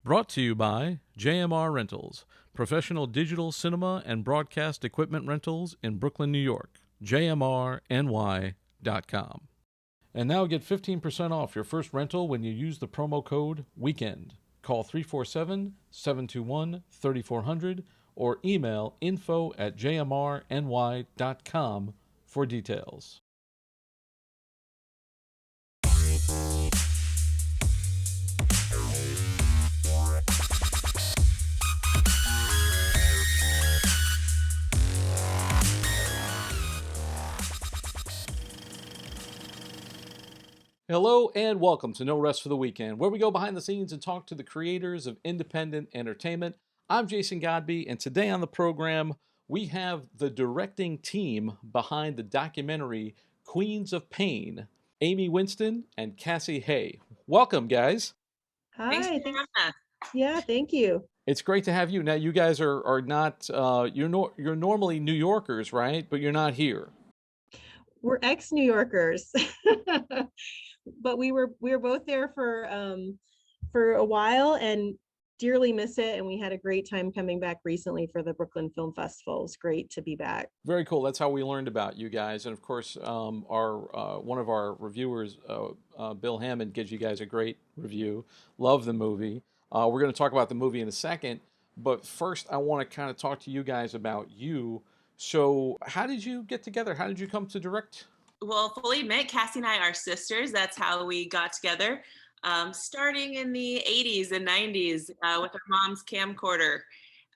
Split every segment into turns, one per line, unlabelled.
Brought to you by JMR Rentals, professional digital cinema and broadcast equipment rentals in Brooklyn, New York. JMRNY.com. And now get 15% off your first rental when you use the promo code WEEKEND. Call 347-721-3400 or email info@jmrny.com for details. Hello and welcome to No Rest for the Weekend, where we go behind the scenes and talk to the creators of independent entertainment. I'm Jason Godbey, and today on the program, we have the directing team behind the documentary Queens of Pain, Amy Winston and Cassie Hay. Welcome, guys.
Thanks for
Hi,
having
thanks.
us.
Yeah, thank you.
It's great to have you. Now, you guys are not you're normally New Yorkers, right? But you're not here.
We're ex-New Yorkers, but we were both there for a while and dearly miss it. And we had a great time coming back recently for the Brooklyn Film Festival. It's great to be back.
Very cool. That's how we learned about you guys, and of course, our one of our reviewers, Bill Hammond, gives you guys a great review. Love the movie. We're going to talk about the movie in a second, but first, I want to kind of talk to you guys about you. So, how did you get together? How did you come to direct?
Well, fully admit, Cassie and I are sisters. That's how we got together, starting in the 80s and 90s with our mom's camcorder.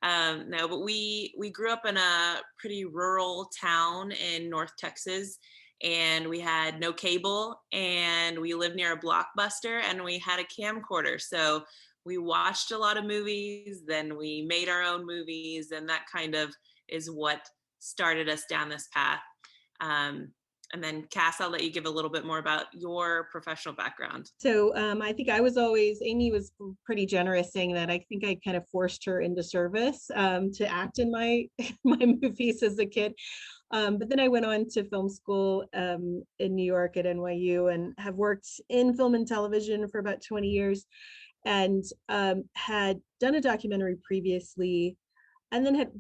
No, but we grew up in a pretty rural town in North Texas, and we had no cable, and we lived near a Blockbuster, and we had a camcorder. So we watched a lot of movies, then we made our own movies, and that kind of is what started us down this path. And then Cass, I'll let you give a little bit more about your professional background.
So I think Amy was pretty generous saying that I think I kind of forced her into service to act in my my movies as a kid. But then I went on to film school in New York at NYU and have worked in film and television for about 20 years and had done a documentary previously and then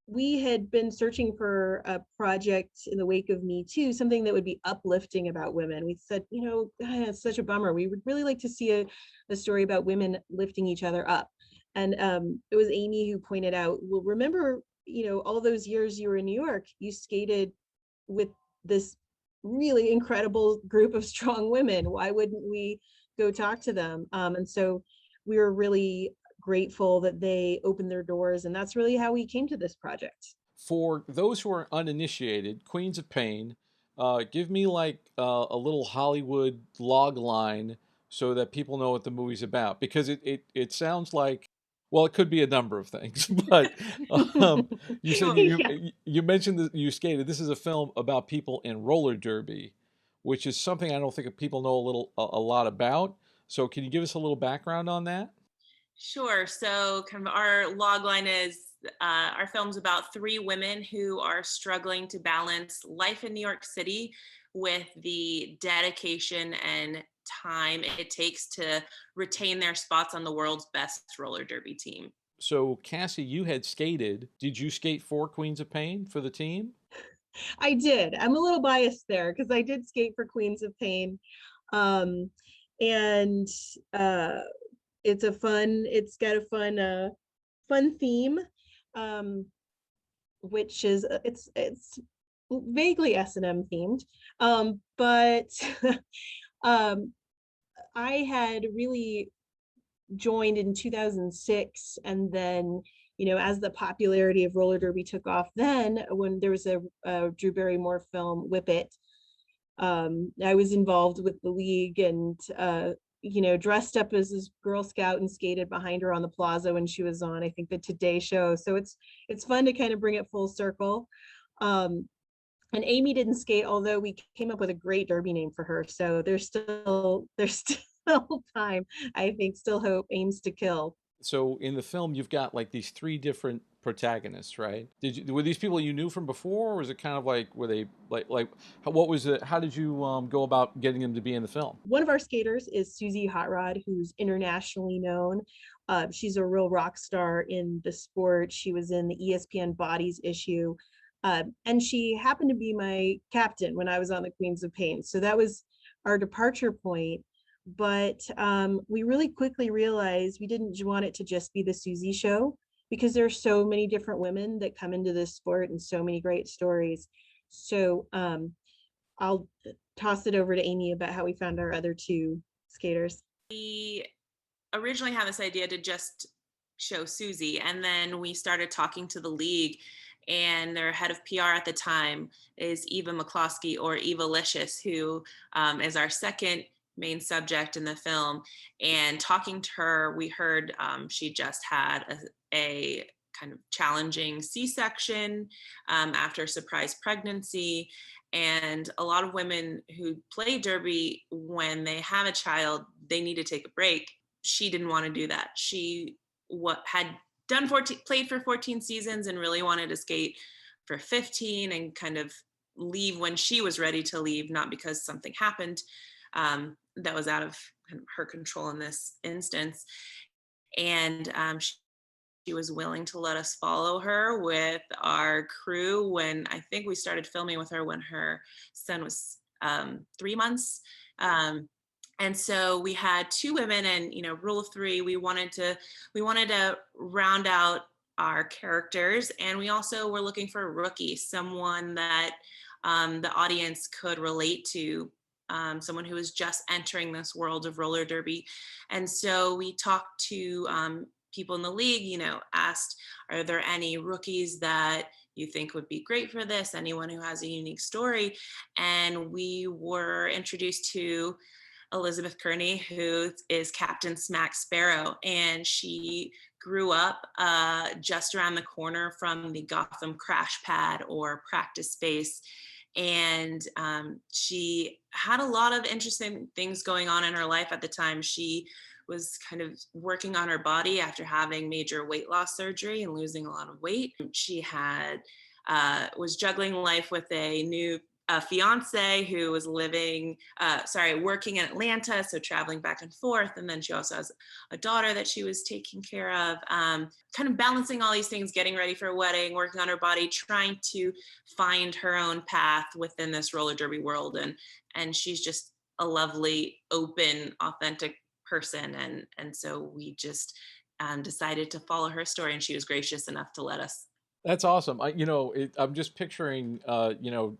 we had been searching for a project in the wake of Me Too, something that would be uplifting about women. We said, God, it's such a bummer. We would really like to see a story about women lifting each other up. And it was Amy who pointed out, well, remember, all those years you were in New York, you skated with this really incredible group of strong women. Why wouldn't we go talk to them? And so we were really grateful that they opened their doors, and that's really how we came to this project.
For those who are uninitiated, Queens of Pain, give me like a little Hollywood log line so that people know what the movie's about. Because it sounds like, well, it could be a number of things, but you said
Yeah.
you mentioned that you skated. This is a film about people in roller derby, which is something I don't think people know a lot about. So can you give us a little background on that?
Sure. So, kind of our log line is our film's about three women who are struggling to balance life in New York City with the dedication and time it takes to retain their spots on the world's best roller derby team.
So, Cassie, you had skated. Did you skate for Queens of Pain for the team?
I did. I'm a little biased there because I did skate for Queens of Pain. Um, and it's got a fun theme, um, which is it's vaguely S&M themed. But um, I had really joined in 2006, and then as the popularity of roller derby took off, then when there was a Drew Barrymore film, Whip It, I was involved with the league and dressed up as this Girl Scout and skated behind her on the plaza when she was on, I think, the Today Show. So it's fun to kind of bring it full circle. And Amy didn't skate, although we came up with a great derby name for her. So there's still time. I think still hope. Aims to Kill.
So, in the film, you've got like these three different protagonists, right? Were these people you knew from before, or was it kind of like, were they what was it? How did you go about getting them to be in the film?
One of our skaters is Susie Hot Rod, who's internationally known. She's a real rock star in the sport. She was in the ESPN Bodies issue. And she happened to be my captain when I was on the Queens of Pain. So that was our departure point. But we really quickly realized we didn't want it to just be the Susie show, because there's so many different women that come into this sport and so many great stories. So I'll toss it over to Amy about how we found our other two skaters.
We originally had this idea to just show Susie, and then we started talking to the league, and their head of PR at the time is Eva Mccloskey, or Eva Licious, who is our second main subject in the film. And talking to her, we heard she just had a kind of challenging C-section after a surprise pregnancy. And a lot of women who play derby, when they have a child, they need to take a break. She didn't want to do that. She had played for 14 seasons and really wanted to skate for 15 and kind of leave when she was ready to leave, not because something happened that was out of her control in this instance. And she was willing to let us follow her with our crew when I think we started filming with her when her son was 3 months. And so we had two women, and rule of three, we wanted to round out our characters, and we also were looking for a rookie, someone that the audience could relate to, someone who was just entering this world of roller derby. And so we talked to people in the league, asked, are there any rookies that you think would be great for this? Anyone who has a unique story? And we were introduced to Elizabeth Kearney, who is Captain Smack Sparrow, and she grew up just around the corner from the Gotham crash pad or practice space. And she had a lot of interesting things going on in her life at the time. She was kind of working on her body after having major weight loss surgery and losing a lot of weight. She was juggling life with a new fiance who was working in Atlanta, so traveling back and forth. And then she also has a daughter that she was taking care of, kind of balancing all these things, getting ready for a wedding, working on her body, trying to find her own path within this roller derby world. And she's just a lovely, open, authentic person. And so we just decided to follow her story, and she was gracious enough to let us.
That's awesome. I'm just picturing,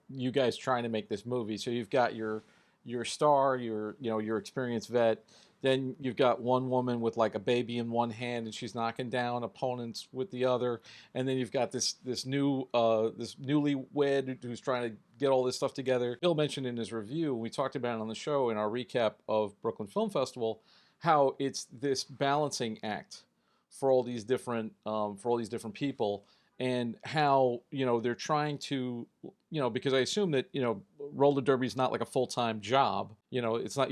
you guys trying to make this movie. So you've got your star, your experienced vet. Then you've got one woman with like a baby in one hand, and she's knocking down opponents with the other. And then you've got this newlywed who's trying to get all this stuff together. Bill mentioned in his review, we talked about it on the show in our recap of Brooklyn Film Festival, how it's this balancing act for all these different people. And how they're trying to because I assume that roller derby is not like a full-time job. It's not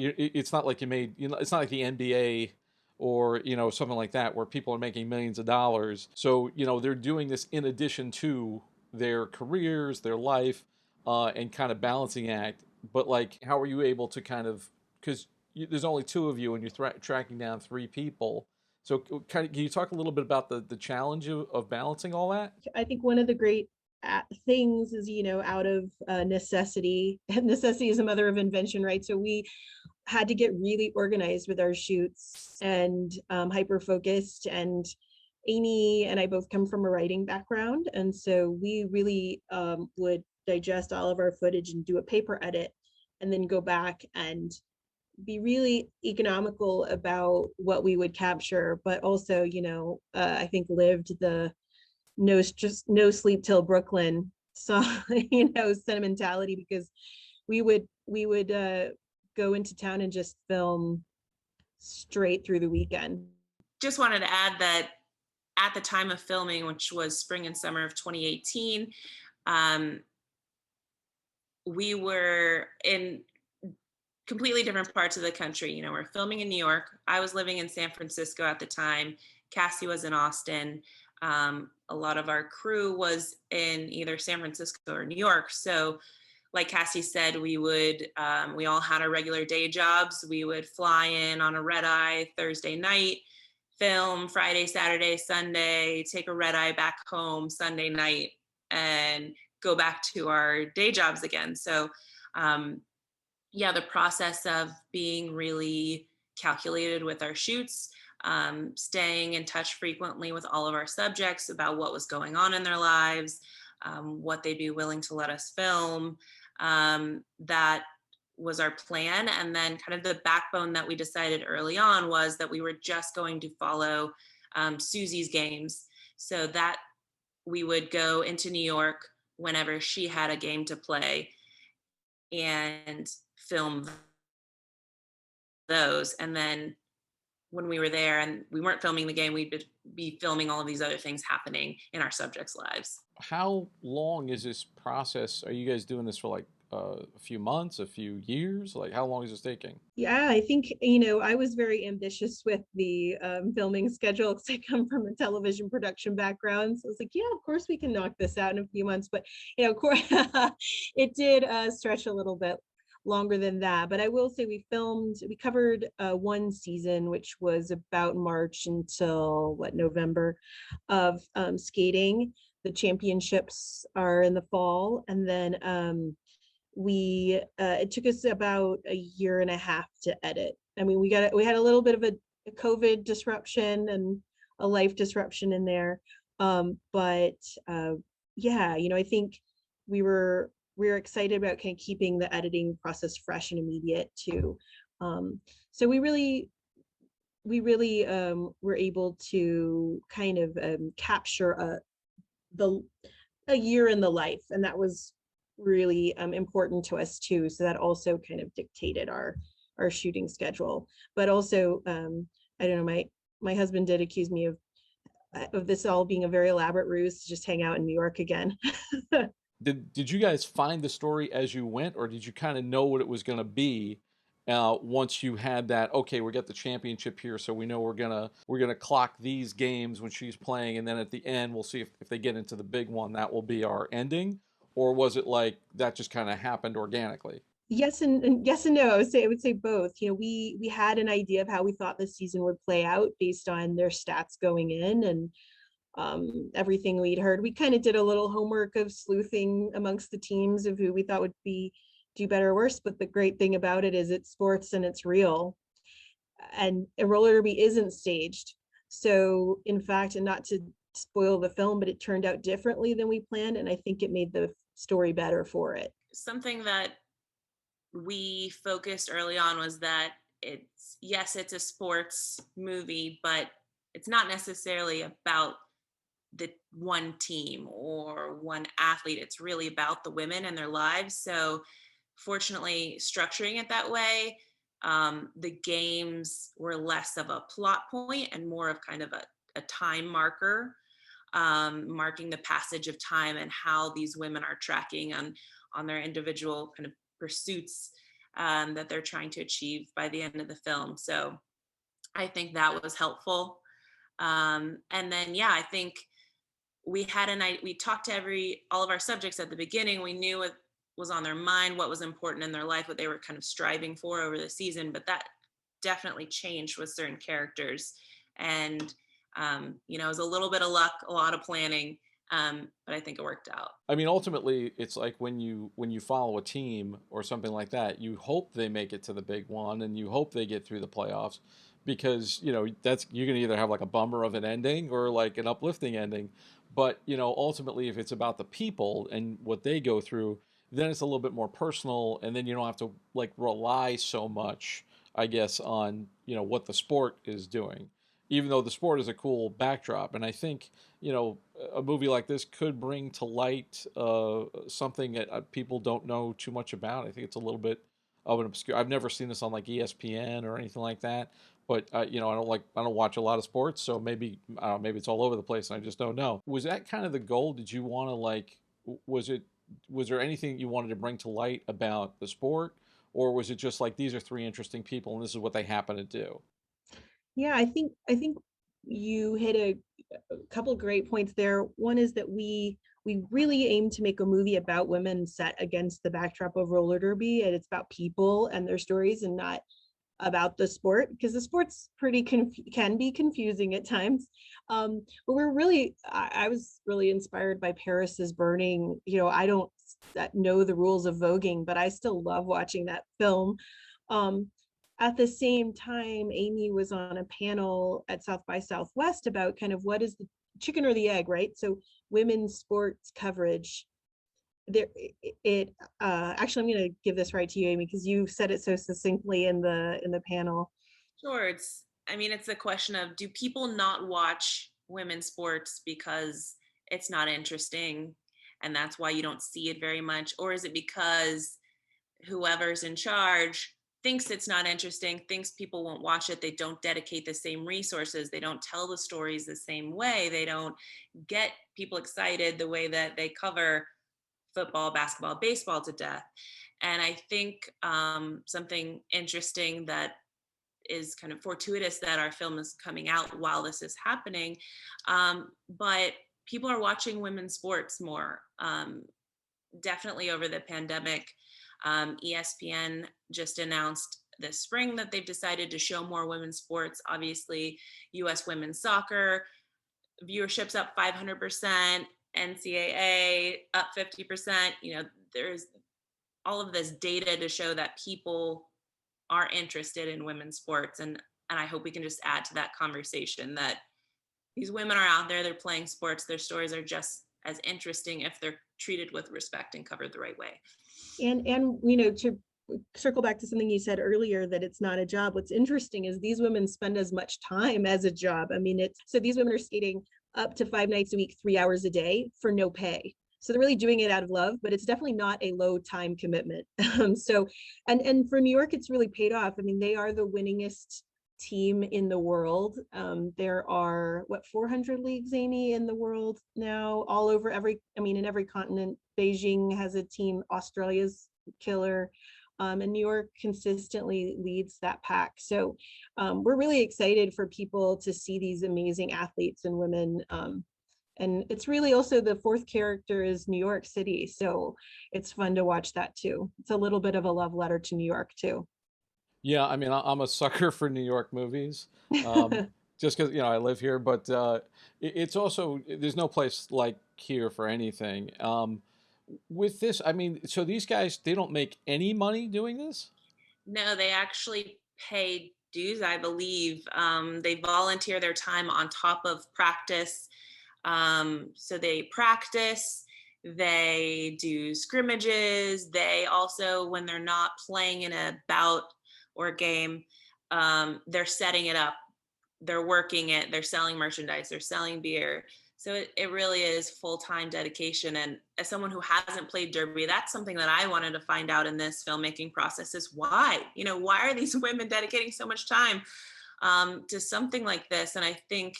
like you made it's not like the NBA or something like that where people are making millions of dollars. So they're doing this in addition to their careers, their life, and kind of balancing act. But like, how are you able to kind of, because there's only two of you and you're tracking down three people. So can you talk a little bit about the challenge of balancing all that?
I think one of the great things is, out of necessity, necessity is the mother of invention, right? So we had to get really organized with our shoots and hyper-focused. And Amy and I both come from a writing background. And so we really would digest all of our footage and do a paper edit, and then go back and be really economical about what we would capture, but also, I think lived the no sleep till Brooklyn sentimentality, because we would go into town and just film straight through the weekend.
Just wanted to add that at the time of filming, which was spring and summer of 2018, we were in completely different parts of the country. We're filming in New York. I was living in San Francisco at the time. Cassie was in Austin. a lot of our crew was in either San Francisco or New York. So like Cassie said, we all had our regular day jobs. We would fly in on a red eye Thursday night, film Friday, Saturday, Sunday, take a red eye back home Sunday night, and go back to our day jobs again. So, yeah, the process of being really calculated with our shoots, staying in touch frequently with all of our subjects about what was going on in their lives, what they'd be willing to let us film. That was our plan. And then kind of the backbone that we decided early on was that we were just going to follow Susie's games. So that we would go into New York whenever she had a game to play and film those. And then when we were there and we weren't filming the game, we'd be filming all of these other things happening in our subjects' lives.
How long is this process? Are you guys doing this for like a few months, a few years? Like, how long is this taking?
Yeah, I think, I was very ambitious with the filming schedule because I come from a television production background. So I was like, yeah, of course we can knock this out in a few months. But, of course, it did stretch a little bit longer than that. But I will say we covered one season, which was about March until November of skating. The championships are in the fall. And then it took us about a year and a half to edit. I mean, we had a little bit of a COVID disruption and a life disruption in there. But yeah, I think we were excited about kind of keeping the editing process fresh and immediate too. So we really were able to kind of capture a year in the life, and that was really important to us too. So that also kind of dictated our shooting schedule. But also, I don't know, my husband did accuse me of this all being a very elaborate ruse to just hang out in New York again.
Did you guys find the story as you went, or did you kind of know what it was going to be once you had that? Okay, we got the championship here, so we know we're gonna clock these games when she's playing, and then at the end we'll see if they get into the big one, that will be our ending. Or was it like that just kind of happened organically?
Yes and no. I would say both. We had an idea of how we thought the season would play out based on their stats going in, and everything we'd heard. We kind of did a little homework of sleuthing amongst the teams of who we thought would do better or worse. But the great thing about it is it's sports and it's real, and a roller derby isn't staged. So in fact, and not to spoil the film, but it turned out differently than we planned, and I think it made the story better for it.
Something that we focused early on was that it's a sports movie, but it's not necessarily about the one team or one athlete. It's really about the women and their lives. So fortunately, structuring it that way, the games were less of a plot point and more of kind of a time marker, marking the passage of time and how these women are tracking on their individual kind of pursuits that they're trying to achieve by the end of the film. So I think that was helpful. And then, yeah, I think we talked to all of our subjects at the beginning. We knew what was on their mind, what was important in their life, what they were kind of striving for over the season. But that definitely changed with certain characters. And, it was a little bit of luck, a lot of planning, but I think it worked out.
I mean, ultimately, it's like when you follow a team or something like that, you hope they make it to the big one, and you hope they get through the playoffs, because that's you're gonna either have like a bummer of an ending or like an uplifting ending. But ultimately, if it's about the people and what they go through, then it's a little bit more personal, and then you don't have to like rely so much, I guess, on what the sport is doing, even though the sport is a cool backdrop. And I think a movie like this could bring to light something that people don't know too much about. I think it's a little bit of an obscure. I've never seen this on like ESPN or anything like that. But I don't watch a lot of sports, so maybe it's all over the place, and I just don't know. Was that kind of the goal? Did you want to was there anything you wanted to bring to light about the sport, or was it just like these are three interesting people and this is what they happen to do?
Yeah, I think you hit a couple great points there. One is that we really aim to make a movie about women set against the backdrop of roller derby, and it's about people and their stories and not about the sport, because the sport's pretty can be confusing at times. But I was really inspired by Paris is Burning. I don't know the rules of voguing, but I still love watching that film. um, at the same time, Amy was on a panel at South by Southwest about kind of what is the chicken or the egg, right? So women's sports coverage there, it actually, I'm going to give this right to you, Amy, because you said it so succinctly in the panel.
Sure. It's a question of, do people not watch women's sports because it's not interesting and that's why you don't see it very much? Or is it because whoever's in charge thinks it's not interesting, thinks people won't watch it, they don't dedicate the same resources, they don't tell the stories the same way, they don't get people excited the way that they cover football, basketball, baseball to death? And I think something interesting that is kind of fortuitous that our film is coming out while this is happening, but people are watching women's sports more. Definitely over the pandemic. ESPN just announced this spring that they've decided to show more women's sports. Obviously, US women's soccer viewership's up 500%, NCAA up 50%. There's all of this data to show that people are interested in women's sports, and I hope we can just add to that conversation that these women are out there, they're playing sports, their stories are just as interesting if they're treated with respect and covered the right way.
And to circle back to something you said earlier, that it's not a job, what's interesting is these women spend as much time as a job. So these women are skating up to 5 nights a week, 3 hours a day for no pay. So they're really doing it out of love, but it's definitely not a low time commitment. And for New York, it's really paid off. They are the winningest team in the world. There are 400 leagues, Amy, in the world now, all over in every continent. Beijing has a team, Australia's killer, and New York consistently leads that pack. So we're really excited for people to see these amazing athletes and women. And it's really also, the fourth character is New York City. So it's fun to watch that too. It's a little bit of a love letter to New York too.
Yeah, I'm a sucker for New York movies, just because I live here. But it's also, there's no place like here for anything. With this, so these guys, they don't make any money doing this?
No, they actually pay dues, I believe. They volunteer their time on top of practice. So they practice, they do scrimmages. They also, when they're not playing in a bout or a game, they're setting it up, they're working it, they're selling merchandise, they're selling beer. So it really is full-time dedication. And as someone who hasn't played derby, that's something that I wanted to find out in this filmmaking process, is why are these women dedicating so much time to something like this? And I think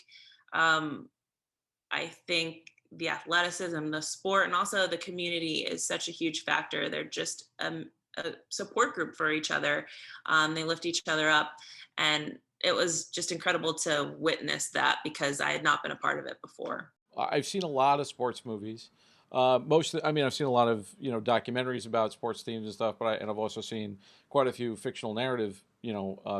the athleticism, the sport, and also the community is such a huge factor. They're just a support group for each other. They lift each other up. And it was just incredible to witness that, because I had not been a part of it before.
I've seen a lot of sports movies. I've seen a lot of documentaries about sports teams and stuff, and I've also seen quite a few fictional narrative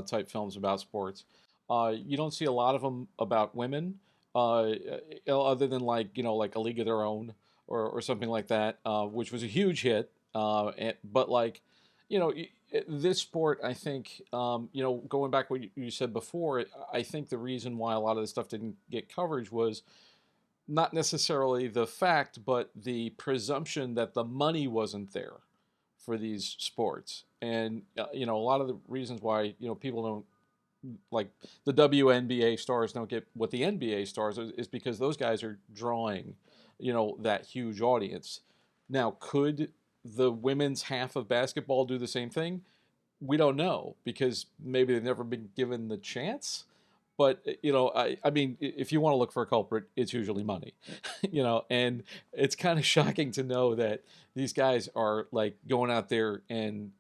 type films about sports. You don't see a lot of them about women, other than like A League of Their Own or something like that, which was a huge hit. But like this sport, I think, going back what you said before, I think the reason why a lot of this stuff didn't get coverage was not necessarily the fact, but the presumption that the money wasn't there for these sports. And, a lot of the reasons why, people don't, like the WNBA stars don't get what the NBA stars is because those guys are drawing, that huge audience. Now, could the women's half of basketball do the same thing? We don't know, because maybe they've never been given the chance. But if you want to look for a culprit, it's usually money, And it's kind of shocking to know that these guys are like going out there and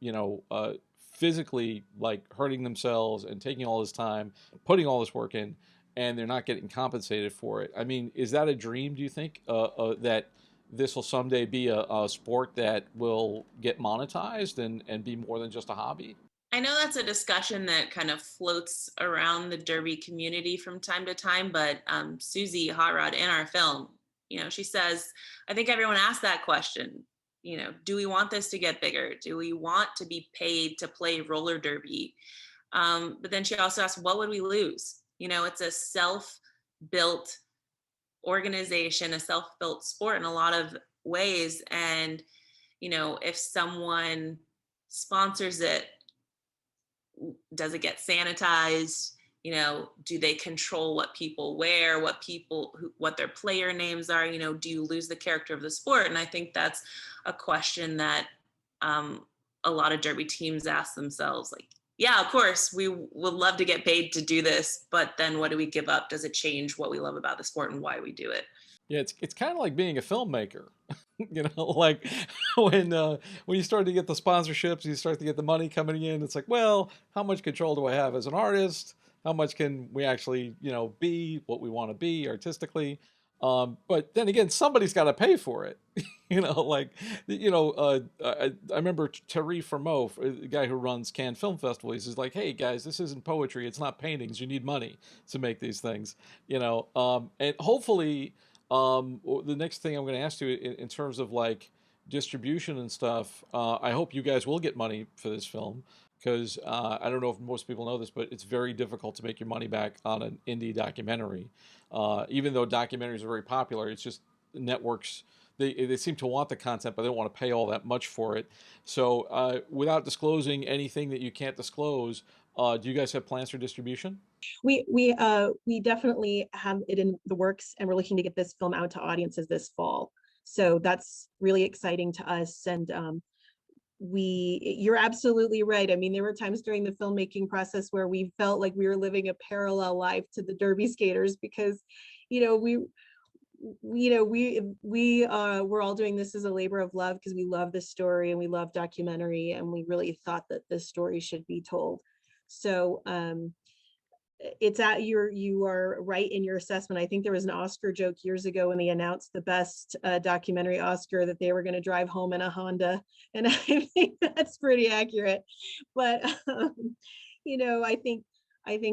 physically like hurting themselves and taking all this time, putting all this work in, and they're not getting compensated for it. I mean, is that a dream, do you think, that this will someday be a sport that will get monetized and be more than just a hobby?
I know that's a discussion that kind of floats around the derby community from time to time, but Susie Hot Rod in our film, she says, I think everyone asked that question. Do we want this to get bigger? Do we want to be paid to play roller derby? But then she also asked, what would we lose? It's a self-built organization, a self-built sport in a lot of ways. And, if someone sponsors it, does it get sanitized? Do they control what people wear, what their player names are? Do you lose the character of the sport? And I think that's a question that a lot of derby teams ask themselves, like, yeah, of course, we would love to get paid to do this, but then what do we give up? Does it change what we love about the sport and why we do it?
Yeah, it's kind of like being a filmmaker. Like when you start to get the sponsorships, you start to get the money coming in. It's like, well, how much control do I have as an artist? How much can we actually, be what we want to be artistically? But then again, somebody's got to pay for it. I remember Terry Fermot, the guy who runs Cannes Film Festival. He's like, hey guys, this isn't poetry. It's not paintings. You need money to make these things, and hopefully, the next thing I'm going to ask you in terms of like distribution and stuff, I hope you guys will get money for this film because I don't know if most people know this, but it's very difficult to make your money back on an indie documentary. Even though documentaries are very popular, it's just networks. They seem to want the content, but they don't want to pay all that much for it. So without disclosing anything that you can't disclose, do you guys have plans for distribution?
We definitely have it in the works, and we're looking to get this film out to audiences this fall. So that's really exciting to us. And you're absolutely right. I mean, there were times during the filmmaking process where we felt like we were living a parallel life to the derby skaters because, we're all doing this as a labor of love because we love this story and we love documentary, and we really thought that this story should be told. So you are right in your assessment. I think there was an Oscar joke years ago when they announced the best documentary Oscar that they were going to drive home in a Honda, and I think that's pretty accurate. But I think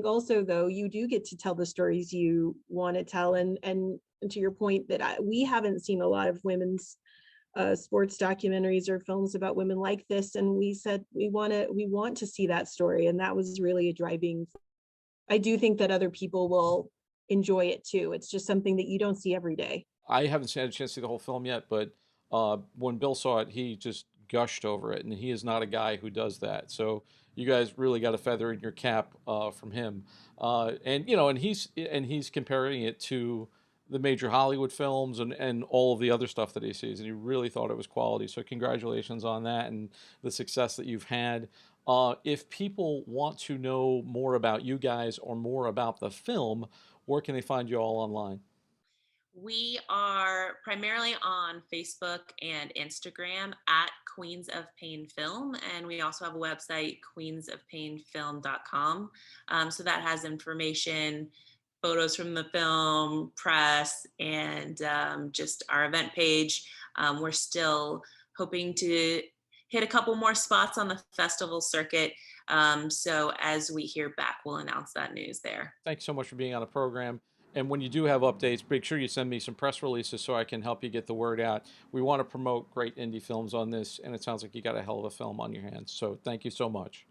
also though you do get to tell the stories you want to tell, and to your point that we haven't seen a lot of women's sports documentaries or films about women like this, and we said we want to see that story, and that was really a driving. I do think that other people will enjoy it too. It's just something that you don't see every day.
I haven't had a chance to see the whole film yet, but when Bill saw it, he just gushed over it, and he is not a guy who does that. So you guys really got a feather in your cap from him, and he's comparing it to the major Hollywood films and all of the other stuff that he sees, and he really thought it was quality. So congratulations on that and the success that you've had. If people want to know more about you guys or more about the film, where can they find you all online?
We are primarily on Facebook and Instagram at Queens of Pain Film, and we also have a website, queensofpainfilm.com. So that has information, photos from the film, press, and just our event page. We're still hoping to hit a couple more spots on the festival circuit. So as we hear back, we'll announce that news there.
Thanks so much for being on the program. And when you do have updates, make sure you send me some press releases so I can help you get the word out. We want to promote great indie films on this, and it sounds like you got a hell of a film on your hands. So thank you so much.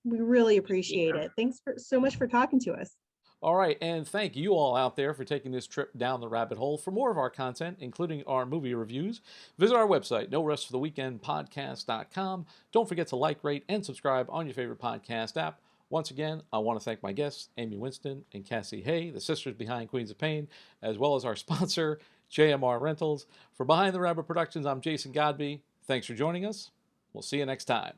We really appreciate it. Thanks so much for talking to us.
All right, and thank you all out there for taking this trip down the rabbit hole. For more of our content, including our movie reviews, visit our website, norestfortheweekendpodcast.com. Don't forget to like, rate, and subscribe on your favorite podcast app. Once again, I want to thank my guests, Amy Winston and Cassie Hay, the sisters behind Queens of Pain, as well as our sponsor, JMR Rentals. For Behind the Rabbit Productions, I'm Jason Godbey. Thanks for joining us. We'll see you next time.